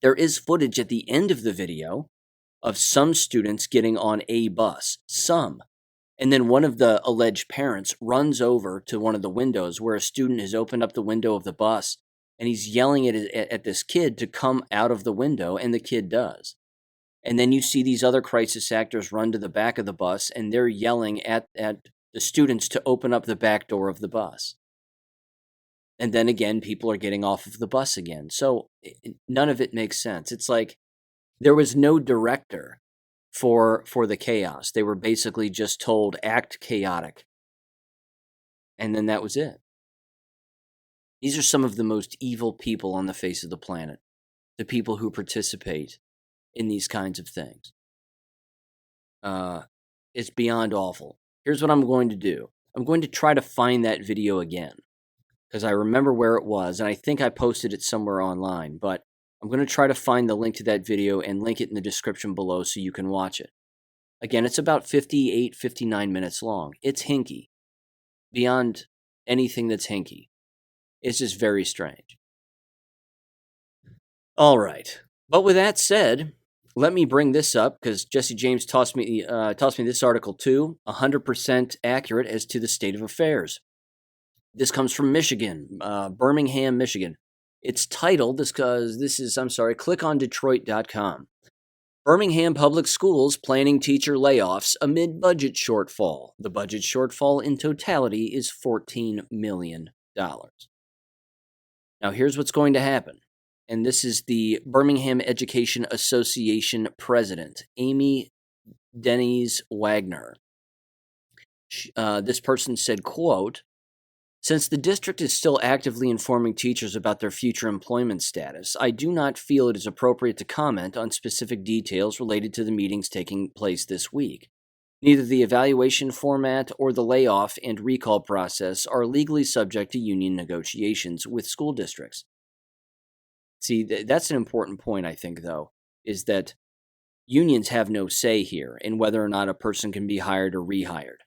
There is footage at the end of the video of some students getting on a bus. Some. And then one of the alleged parents runs over to one of the windows where a student has opened up the window of the bus, and he's yelling at this kid to come out of the window, and the kid does. And then you see these other crisis actors run to the back of the bus, and they're yelling at the students to open up the back door of the bus. And then again, people are getting off of the bus again. So none of it makes sense. It's like there was no director for the chaos. They were basically just told, act chaotic. And then that was it. These are some of the most evil people on the face of the planet. The people who participate in these kinds of things. It's beyond awful. Here's what I'm going to do. I'm going to try to find that video again, because I remember where it was, and I think I posted it somewhere online, but I'm going to try to find the link to that video and link it in the description below so you can watch it. Again, it's about 58, 59 minutes long. It's hinky. Beyond anything that's hinky. It's just very strange. All right. But with that said, let me bring this up, because Jesse James tossed me this article too, 100% accurate as to the state of affairs. This comes from Michigan, Birmingham, Michigan. It's titled, click on Detroit.com. Birmingham Public Schools planning teacher layoffs amid budget shortfall. The budget shortfall in totality is $14 million. Now here's what's going to happen. And this is the Birmingham Education Association president, Amy Denise Wagner. This person said, quote, "Since the district is still actively informing teachers about their future employment status, I do not feel it is appropriate to comment on specific details related to the meetings taking place this week. Neither the evaluation format or the layoff and recall process are legally subject to union negotiations with school districts." See, that's an important point, I think, though, is that unions have no say here in whether or not a person can be hired or rehired.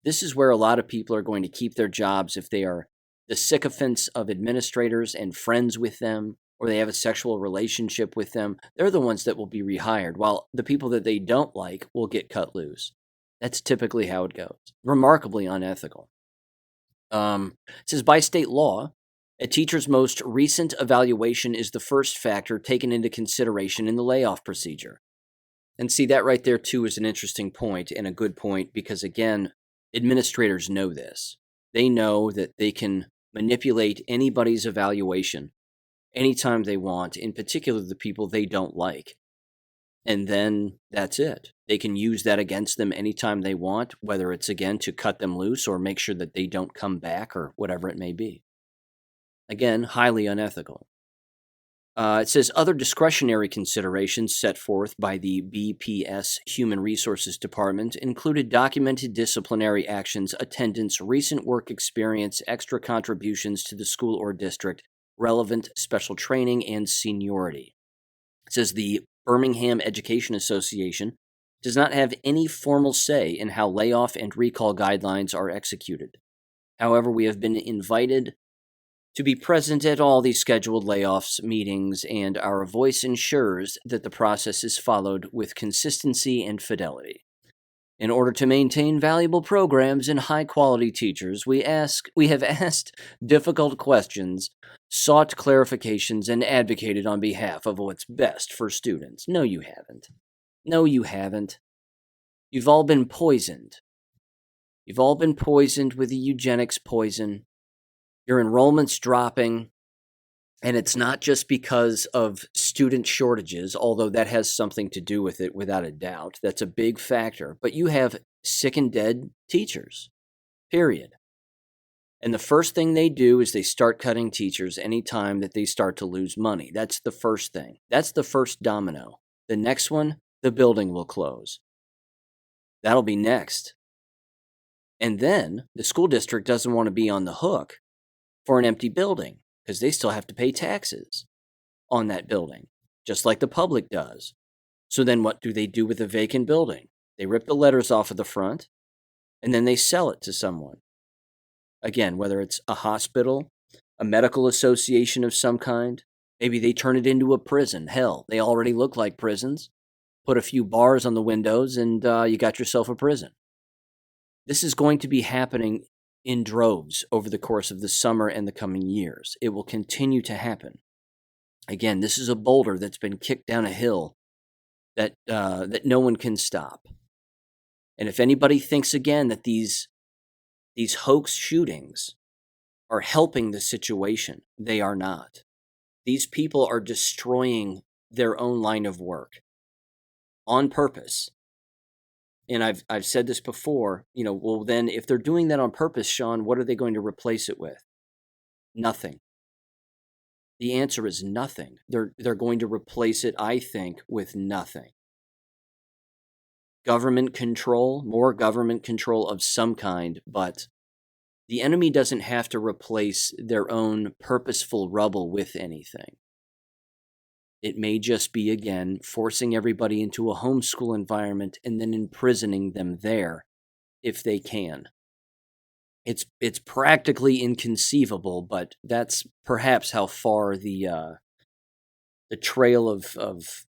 This is where a lot of people are going to keep their jobs if they are the sycophants of administrators and friends with them, or they have a sexual relationship with them. They're the ones that will be rehired, while the people that they don't like will get cut loose. That's typically how it goes. Remarkably unethical. It says, by state law, a teacher's most recent evaluation is the first factor taken into consideration in the layoff procedure. And see, that right there, too, is an interesting point and a good point, because, again, administrators know this. They know that they can manipulate anybody's evaluation anytime they want, in particular the people they don't like. And then that's it. They can use that against them anytime they want, whether it's, again, to cut them loose or make sure that they don't come back or whatever it may be. Again, highly unethical. It says other discretionary considerations set forth by the BPS Human Resources Department included documented disciplinary actions, attendance, recent work experience, extra contributions to the school or district, relevant special training, and seniority. It says the Birmingham Education Association does not have any formal say in how layoff and recall guidelines are executed. However, we have been invited to be present at all these scheduled layoffs meetings, and our voice ensures that the process is followed with consistency and fidelity. In order to maintain valuable programs and high-quality teachers, we have asked difficult questions, sought clarifications, and advocated on behalf of what's best for students. No, you haven't. No, you haven't. You've all been poisoned. You've all been poisoned with the eugenics poison. Your enrollment's dropping, And it's not just because of student shortages, although that has something to do with it without a doubt. That's a big factor. But you have sick and dead teachers, period. And the first thing they do is they start cutting teachers anytime that they start to lose money. That's the first thing. That's the first domino. The next one, the building will close. That'll be next. And then the school district doesn't want to be on the hook for an empty building because they still have to pay taxes on that building, just like the public does. So then what do they do with a vacant building? They rip the letters off of the front and then they sell it to someone. Again, whether it's a hospital, a medical association of some kind, maybe they turn it into a prison. Hell, they already look like prisons. Put a few bars on the windows and you got yourself a prison. This is going to be happening in droves over the course of the summer and the coming years. It will continue to happen. Again, this is a boulder that's been kicked down a hill that no one can stop. And if anybody thinks again that these hoax shootings are helping the situation, they are not. These people are destroying their own line of work on purpose. And I've said this before, well then if they're doing that on purpose, Sean, what are they going to replace it with? Nothing. The answer is nothing. They're going to replace it, I think, with nothing. Government control, more government control of some kind, but the enemy doesn't have to replace their own purposeful rubble with anything. It may just be, again, forcing everybody into a homeschool environment and then imprisoning them there if they can. It's practically inconceivable, but that's perhaps how far the trail of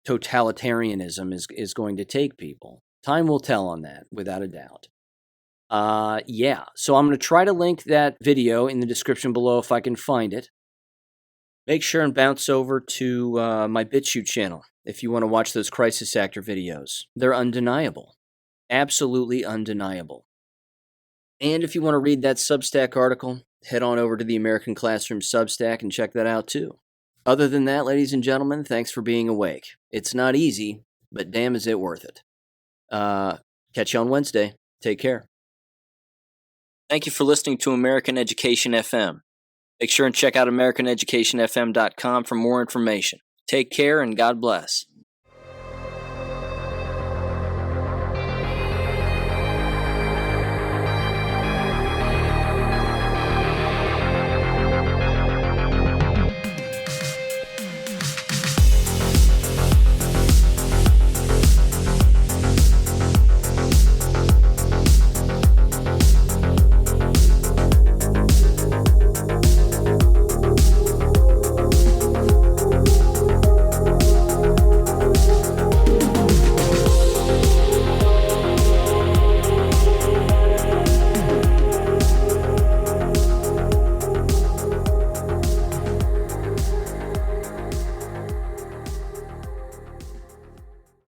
totalitarianism is going to take people. Time will tell on that, without a doubt. So I'm going to try to link that video in the description below if I can find it. Make sure and bounce over to my BitChute channel if you want to watch those crisis actor videos. They're undeniable. Absolutely undeniable. And if you want to read that Substack article, head on over to the American Classroom Substack and check that out too. Other than that, ladies and gentlemen, thanks for being awake. It's not easy, but damn is it worth it. Catch you on Wednesday. Take care. Thank you for listening to American Education FM. Make sure and check out AmericanEducationFM.com for more information. Take care and God bless.